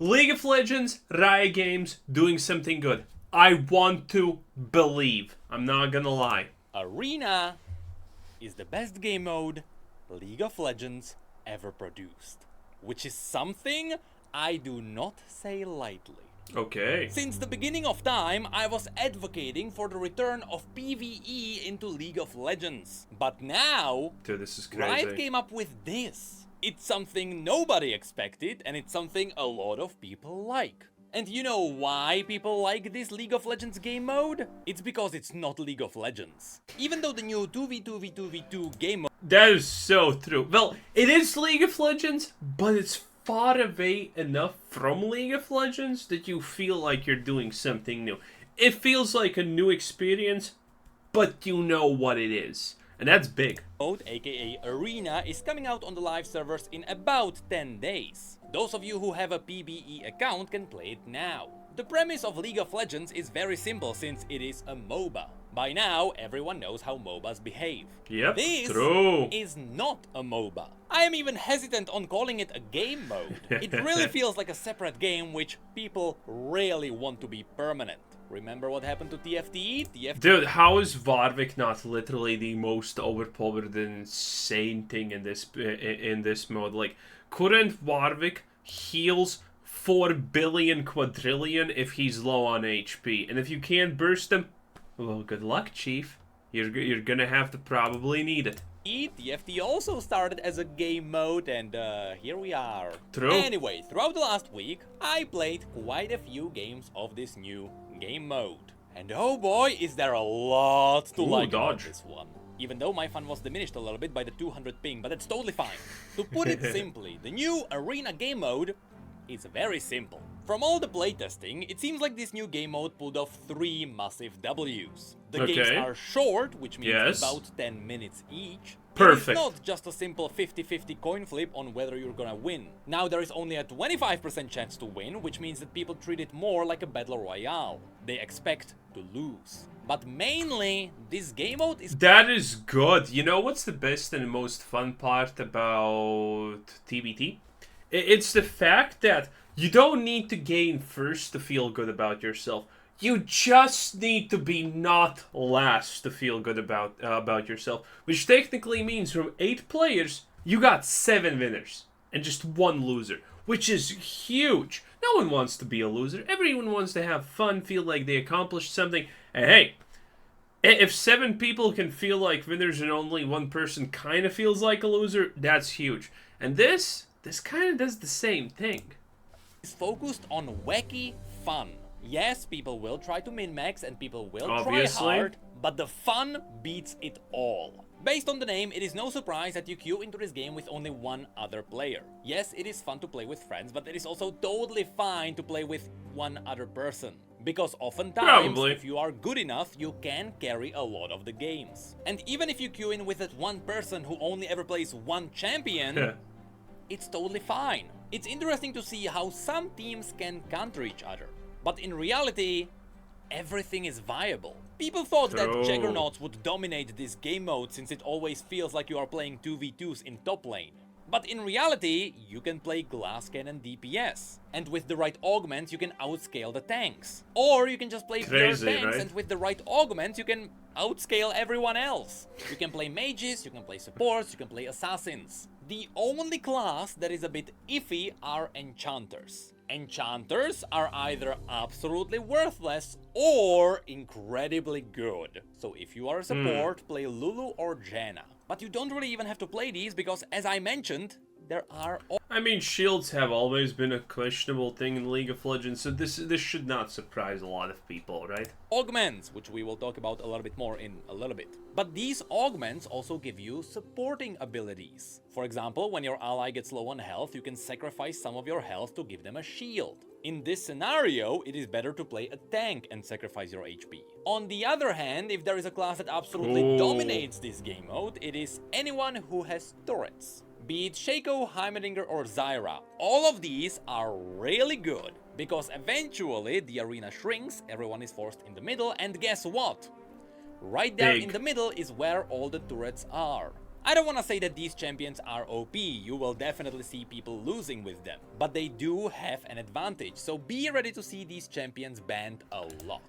League of Legends, Riot Games, doing something good. I want to believe. I'm not gonna lie. Arena is the best game mode League of Legends ever produced, which is something I do not say lightly. Okay. Since the beginning of time, I was advocating for the return of PvE into League of Legends. But now, Dude, this is Riot crazy. came up with this. It's something nobody expected, and it's something a lot of people like. And you know why people like this League of Legends game mode? It's because it's not League of Legends. Even though the new 2v2v2v2 game mode That is so true. Well, it is League of Legends, but it's far away enough from League of Legends that you feel like you're doing something new. It feels like a new experience, but you know what it is. And that's big. mode, aka Arena, is coming out on the live servers in about 10 days. Those of you who have a PBE account can play it now. The premise of League of Legends is very simple since it is a MOBA. By now, everyone knows how MOBAs behave. Yep, This true. is not a MOBA. I am even hesitant on calling it a game mode. It really feels like a separate game which people really want to be permanent. Remember what happened to TFT? Dude, how is Warwick not literally the most overpowered and insane thing in this mode? Like, couldn't Warwick heals 4 billion quadrillion if he's low on HP? And if you can't burst him, well, good luck, Chief. You're gonna have to probably need it. TFT also started as a game mode, and here we are. True. Anyway, throughout the last week, I played quite a few games of this new game mode. And oh boy, is there a lot to like about this one. Even though my fun was diminished a little bit by the 200 ping, but that's totally fine. To put it simply, the new Arena game mode is very simple. From all the playtesting, it seems like this new game mode pulled off 3 massive Ws. The games are short, which means about 10 minutes each. Perfect. It's not just a simple 50-50 coin flip on whether you're gonna win. Now there is only a 25% chance to win, which means that people treat it more like a battle royale. They expect to lose. But mainly, this game mode is... That is good. You know what's the best and most fun part about TBT? It's the fact that you don't need to gain first to feel good about yourself. You just need to be not last to feel good about yourself. Which technically means from 8 players, you got 7 winners. And just 1 loser. Which is huge. No one wants to be a loser. Everyone wants to have fun, feel like they accomplished something. And hey, if 7 people can feel like winners and only 1 person kind of feels like a loser, that's huge. And this kind of does the same thing. Is focused on wacky fun. Yes, people will try to min-max and people will try hard, but the fun beats it all. Based on the name, it is no surprise that you queue into this game with only 1 other player. Yes, it is fun to play with friends, but it is also totally fine to play with 1 other person. Because oftentimes, if you are good enough, you can carry a lot of the games. And even if you queue in with that 1 person who only ever plays 1 champion, it's totally fine. It's interesting to see how some teams can counter each other. But in reality, everything is viable. People thought that Juggernauts would dominate this game mode since it always feels like you are playing 2v2s in top lane. But in reality, you can play Glass Cannon DPS. And with the right augments, you can outscale the tanks. Or you can just play pure tanks, and with the right augments, you can outscale everyone else. You can play mages, you can play supports, you can play assassins. The only class that is a bit iffy are enchanters. Enchanters are either absolutely worthless or incredibly good. So if you are a support, play Lulu or Janna. But you don't really even have to play these because, as I mentioned, there are... I mean, shields have always been a questionable thing in League of Legends, so this should not surprise a lot of people, right? Augments, which we will talk about a little bit more in a little bit. But these augments also give you supporting abilities. For example, when your ally gets low on health, you can sacrifice some of your health to give them a shield. In this scenario, it is better to play a tank and sacrifice your HP. On the other hand, if there is a class that absolutely dominates this game mode, it is anyone who has turrets. Be it Shaco, Heimerdinger or Zyra, all of these are really good, because eventually the arena shrinks, everyone is forced in the middle, and guess what? Right there in the middle is where all the turrets are. I don't want to say that these champions are OP, you will definitely see people losing with them, but they do have an advantage, so be ready to see these champions banned a lot.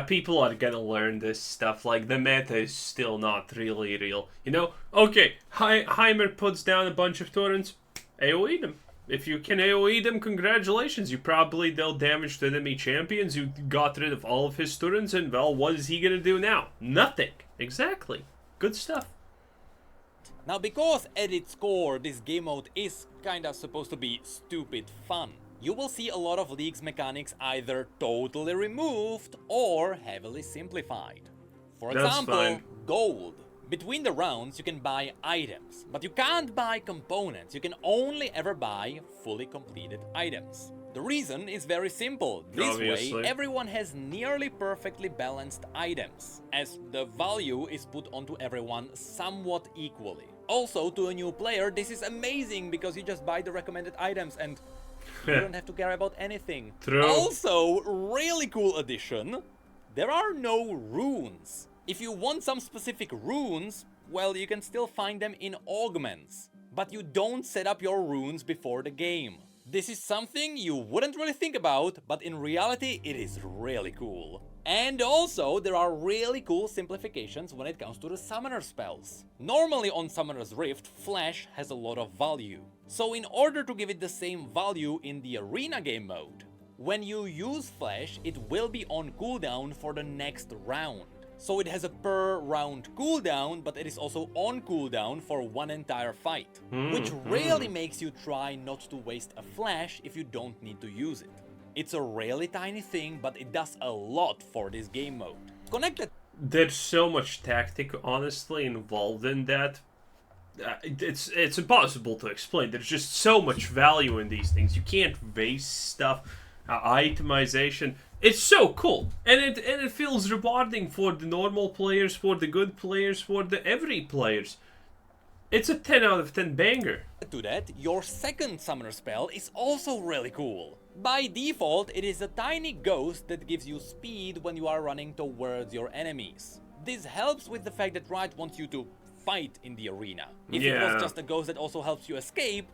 People are gonna learn this stuff, like the meta is still not really real. You know, okay, Heimer puts down a bunch of torrents, AoE them. If you can AoE them, congratulations, you probably dealt damage to enemy champions, you got rid of all of his turrets, and well, what is he gonna do now? Nothing. Exactly. Good stuff. Now, because at its core, this game mode is kinda supposed to be stupid fun, you will see a lot of League's mechanics either totally removed or heavily simplified. For example, gold. Between the rounds you can buy items, but you can't buy components, you can only ever buy fully completed items. The reason is very simple, this way everyone has nearly perfectly balanced items, as the value is put onto everyone somewhat equally. Also, to a new player, this is amazing because you just buy the recommended items and you don't have to care about anything. True. Also, really cool addition, there are no runes. If you want some specific runes, well, you can still find them in augments, but you don't set up your runes before the game. This is something you wouldn't really think about, but in reality it is really cool. And also, there are really cool simplifications when it comes to the summoner spells. Normally on Summoner's Rift, Flash has a lot of value. So in order to give it the same value in the arena game mode, when you use Flash, it will be on cooldown for the next round. So it has a per round cooldown, but it is also on cooldown for one entire fight, which really makes you try not to waste a flash if you don't need to use it. It's a really tiny thing, but it does a lot for this game mode. Connected. There's so much tactic, honestly, involved in that. It's impossible to explain. There's just so much value in these things. You can't waste stuff. Itemization. It's so cool, and it feels rewarding for the normal players, for the good players, for the every players. It's a 10 out of 10 banger. To that, your second summoner spell is also really cool. By default, it is a tiny ghost that gives you speed when you are running towards your enemies. This helps with the fact that Riot wants you to fight in the arena. If it was just a ghost that also helps you escape,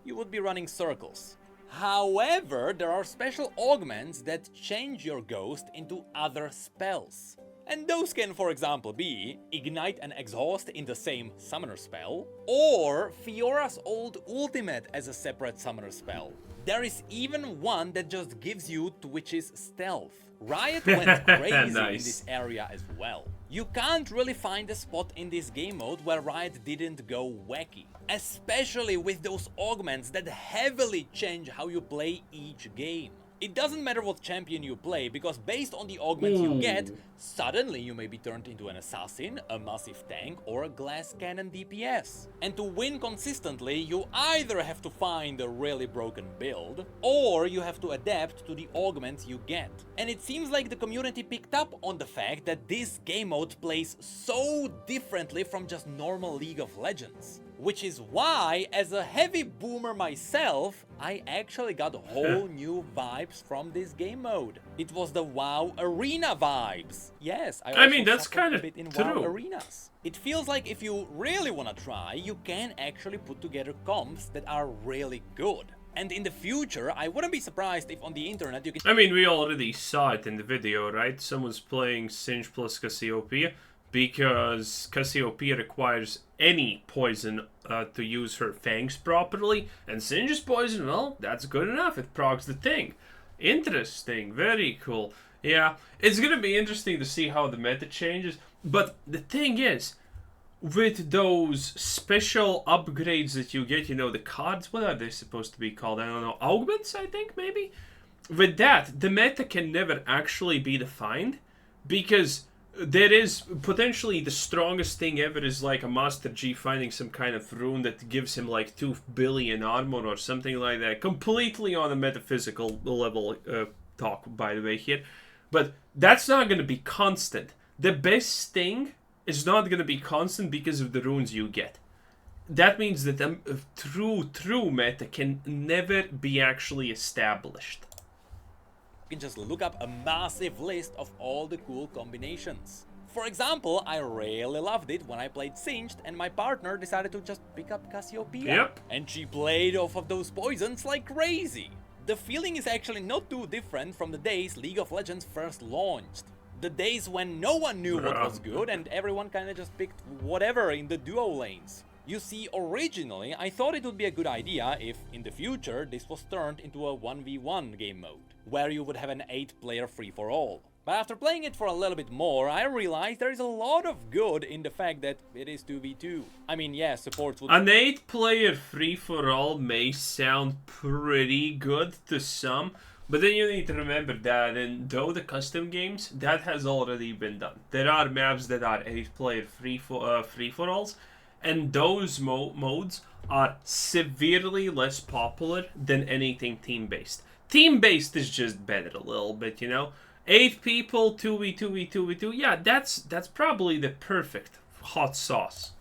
you would be running circles. However, there are special augments that change your ghost into other spells. And those can, for example, be Ignite and Exhaust in the same summoner spell, or Fiora's old ultimate as a separate summoner spell. There is even one that just gives you Twitch's stealth. Riot went crazy in this area as well. You can't really find a spot in this game mode where Riot didn't go wacky. Especially with those augments that heavily change how you play each game. It doesn't matter what champion you play, because based on the augments you get, suddenly you may be turned into an assassin, a massive tank, or a glass cannon DPS. And to win consistently, you either have to find a really broken build, or you have to adapt to the augments you get. And it seems like the community picked up on the fact that this game mode plays so differently from just normal League of Legends. Which is why, as a heavy boomer myself, I actually got whole new vibes from this game mode. It was the WoW Arena vibes. Yes, I mean, that's kind of in WoW Arenas. It feels like if you really want to try, you can actually put together comps that are really good. And in the future, I wouldn't be surprised if on the internet you can... I mean, we already saw it in the video, right? Someone's playing Singe plus Cassiopeia, because Cassiopeia requires any poison to use her fangs properly, and Singe's poison, well, that's good enough, it procs the thing. Interesting, very cool. Yeah, it's gonna be interesting to see how the meta changes, but the thing is, with those special upgrades that you get, you know, the cards, what are they supposed to be called? I don't know, augments, I think, maybe? With that, the meta can never actually be defined, because there is potentially the strongest thing ever is like a Master G finding some kind of rune that gives him like 2 billion armor or something like that. Completely on a metaphysical level talk, by the way, here. But that's not going to be constant. The best thing is not going to be constant because of the runes you get. That means that the true meta can never be actually established. You can just look up a massive list of all the cool combinations. For example, I really loved it when I played Singed and my partner decided to just pick up Cassiopeia. Yep. And she played off of those poisons like crazy. The feeling is actually not too different from the days League of Legends first launched. The days when no one knew what was good and everyone kinda just picked whatever in the duo lanes. You see, originally I thought it would be a good idea if, in the future, this was turned into a 1v1 game mode, where you would have an 8-player free-for-all. But after playing it for a little bit more, I realized there is a lot of good in the fact that it is 2v2. I mean, yeah, supports would... An 8-player free-for-all may sound pretty good to some, but then you need to remember that in the custom games, that has already been done. There are maps that are 8-player free-for-alls, and those modes are severely less popular than anything team-based. Team-based is just better a little bit, you know? 8 people, 2v2v2v2, yeah, that's probably the perfect hot sauce.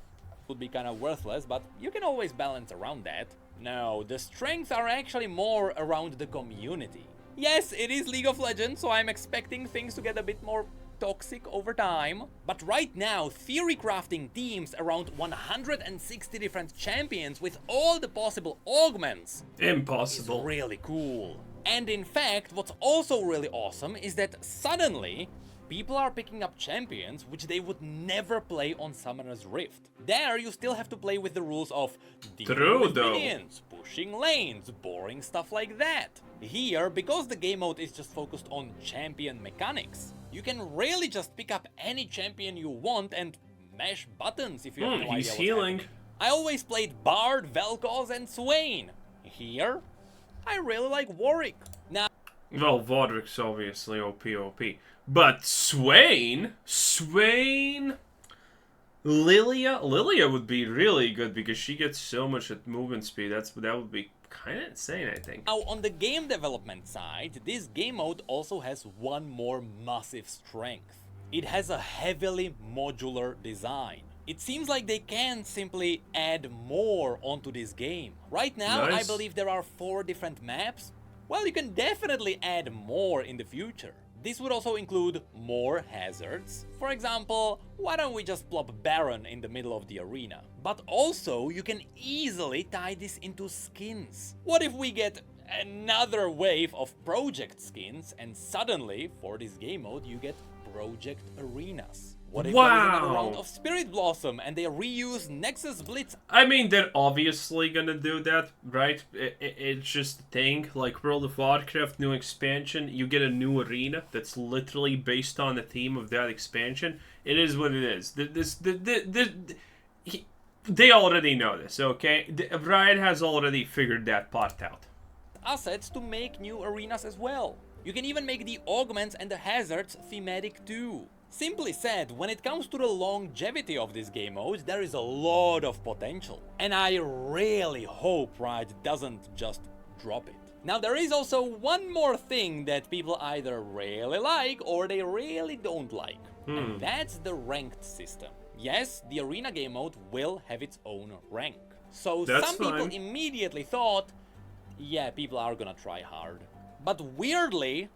Would be kind of worthless, but you can always balance around that. No, the strengths are actually more around the community. Yes, it is League of Legends, so I'm expecting things to get a bit more toxic over time. But right now, theory crafting teams around 160 different champions with all the possible augments Impossible. is really cool. And in fact, what's also really awesome is that suddenly people are picking up champions which they would never play on Summoner's Rift. There you still have to play with the rules of dealing with minions, pushing lanes, boring stuff like that. Here, because the game mode is just focused on champion mechanics, you can really just pick up any champion you want and mash buttons if you have no idea he's what's healing. happening. I always played Bard, Vel'Koz and Swain. Here, I really like Warwick. Now, well, Vodric's obviously OP. But Swain, Lilia would be really good because she gets so much at movement speed. That would be kind of insane, I think. Now, on the game development side, this game mode also has one more massive strength. It has a heavily modular design. It seems like they can simply add more onto this game. Right now, I believe there are 4 different maps. Well, you can definitely add more in the future. This would also include more hazards. For example, why don't we just plop Baron in the middle of the arena? But also, you can easily tie this into skins. What if we get another wave of project skins and suddenly, for this game mode, you get project arenas? What if there is another round of Spirit Blossom and they reuse Nexus Blitz? I mean, they're obviously gonna do that, right? It's just a thing. Like World of Warcraft, new expansion, you get a new arena that's literally based on the theme of that expansion. It is what it is. They already know this, okay? Riot has already figured that part out. Assets to make new arenas as well. You can even make the augments and the hazards thematic too. Simply said, when it comes to the longevity of this game mode, there is a lot of potential. And I really hope Riot doesn't just drop it. Now, there is also one more thing that people either really like or they really don't like. And that's the ranked system. Yes, the arena game mode will have its own rank. So some people immediately thought, yeah, people are gonna try hard. But weirdly,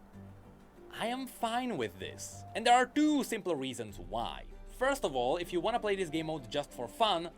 I am fine with this. And there are 2 simple reasons why. First of all, if you want to play this game mode just for fun,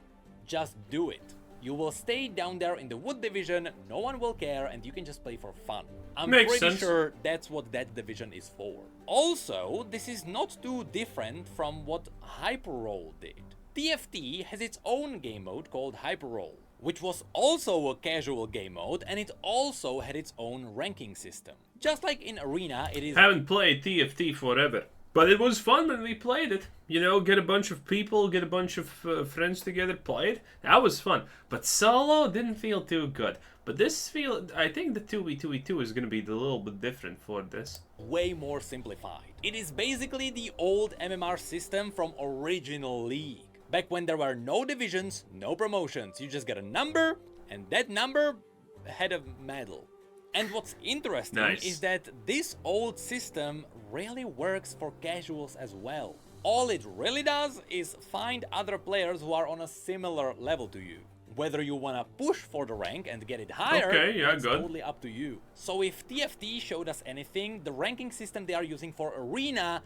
just do it. You will stay down there in the Wood Division, no one will care, and you can just play for fun. I'm pretty sure that's what that division is for. Also, this is not too different from what Hyperroll did. TFT has its own game mode called Hyperroll, which was also a casual game mode, and it also had its own ranking system. Just like in Arena, it is... Haven't played TFT forever, but it was fun when we played it. You know, get a bunch of people, get a bunch of friends together, play it. That was fun. But solo didn't feel too good. But I think the 2v2v2 is going to be a little bit different for this. Way more simplified. It is basically the old MMR system from original League. Back when there were no divisions, no promotions, you just got a number, and that number had a medal. And what's interesting is that this old system really works for casuals as well. All it really does is find other players who are on a similar level to you. Whether you wanna push for the rank and get it higher, it's totally up to you. So if TFT showed us anything, the ranking system they are using for Arena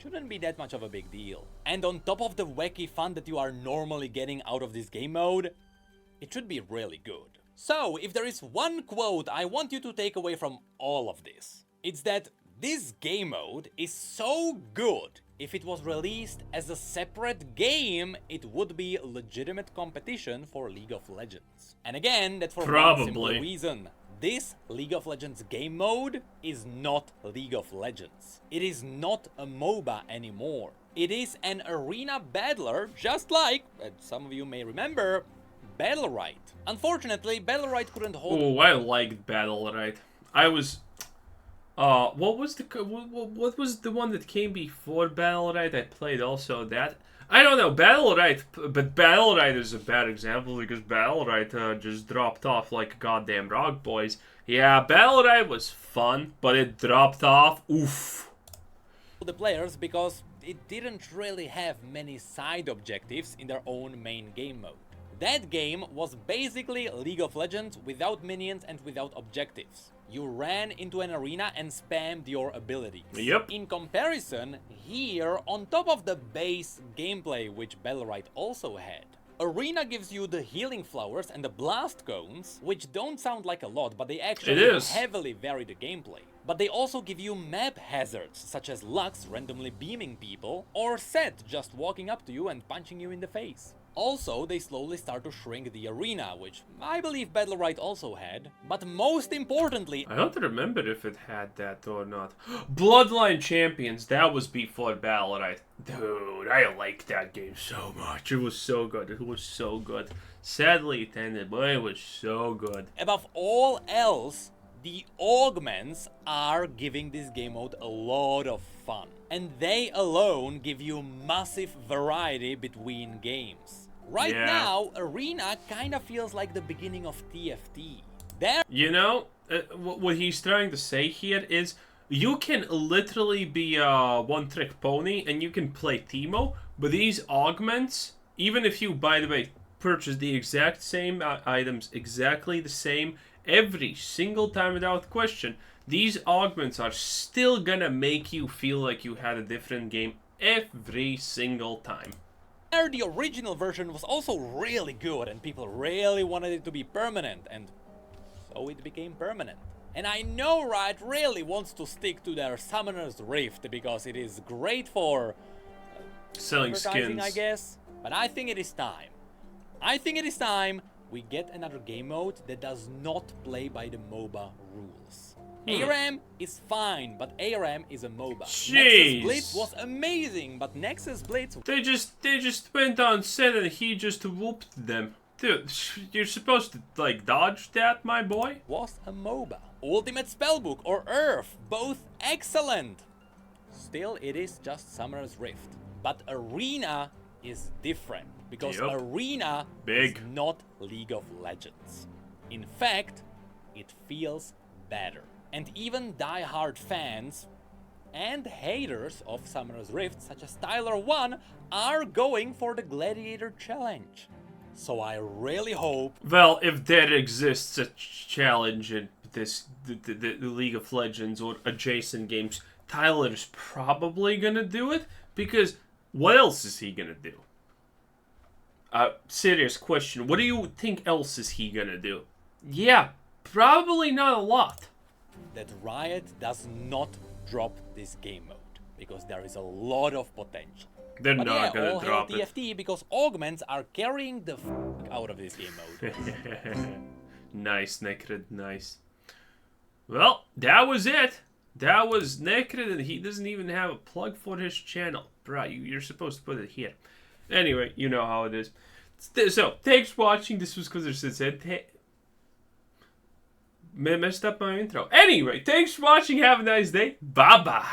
shouldn't be that much of a big deal. And on top of the wacky fun that you are normally getting out of this game mode, it should be really good. So, if there is one quote I want you to take away from all of this, it's that this game mode is so good. If it was released as a separate game, it would be legitimate competition for League of Legends. And again, that's for one simple reason. This League of Legends game mode is not League of Legends. It is not a MOBA anymore. It is an arena battler, just like, some of you may remember, Battlerite. Unfortunately, Battlerite couldn't hold... Oh, I liked Battlerite. I was... what was the one that came before Battlerite? I played also that. I don't know, Battlerite, but Battlerite is a bad example because Battlerite just dropped off like goddamn Rock Boys. Yeah, Battlerite was fun, but it dropped off. Oof. The players because it didn't really have many side objectives in their own main game mode. That game was basically League of Legends without minions and without objectives. You ran into an arena and spammed your abilities. Yep. In comparison, here, on top of the base gameplay which Battlerite also had, Arena gives you the healing flowers and the blast cones, which don't sound like a lot, but they actually heavily vary the gameplay. But they also give you map hazards, such as Lux randomly beaming people, or Set just walking up to you and punching you in the face. Also, they slowly start to shrink the arena, which I believe Battlerite also had. But most importantly... I don't remember if it had that or not. Bloodline Champions, that was before Battlerite. Dude, I liked that game so much. It was so good. It was so good. Sadly it ended, but it was so good. Above all else, the augments are giving this game mode a lot of fun. And they alone give you massive variety between games. Right now, Arena kinda feels like the beginning of TFT. You know, what he's trying to say here is, you can literally be a one-trick pony and you can play Teemo, but these augments, even if you, by the way, purchase the exact same items, exactly the same, every single time without question, these augments are still gonna make you feel like you had a different game every single time. The original version was also really good and people really wanted it to be permanent, and so it became permanent. And I know Riot really wants to stick to their Summoner's Rift because it is great for selling skins, I guess. But I think it is time. I think it is time we get another game mode that does not play by the MOBA rules. ARAM is fine, but ARAM is a MOBA. Jeez. Nexus Blitz was amazing, but Nexus Blitz... They just went on set and he just whooped them. Dude, you're supposed to, like, dodge that, my boy? Was a MOBA. Ultimate Spellbook or Earth, both excellent. Still, it is just Summoner's Rift. But Arena is different, because Arena is not League of Legends. In fact, it feels better. And even die-hard fans and haters of Summoner's Rift, such as Tyler1, are going for the Gladiator Challenge. So I really hope... Well, if there exists a challenge in this the League of Legends or adjacent games, Tyler's probably gonna do it, because what else is he gonna do? Serious question. What do you think else is he gonna do? Yeah, probably not a lot. That Riot does not drop this game mode, because there is a lot of potential. They're not gonna drop it. TFT, because augments are carrying the out of this game mode. Nice, Necred, nice. Well, that was it. That was Necred, and he doesn't even have a plug for his channel. Bruh, you're supposed to put it here. Anyway, you know how it is. So, thanks for watching. This was Kuzar messed up my intro. Anyway, thanks for watching. Have a nice day. Bye-bye.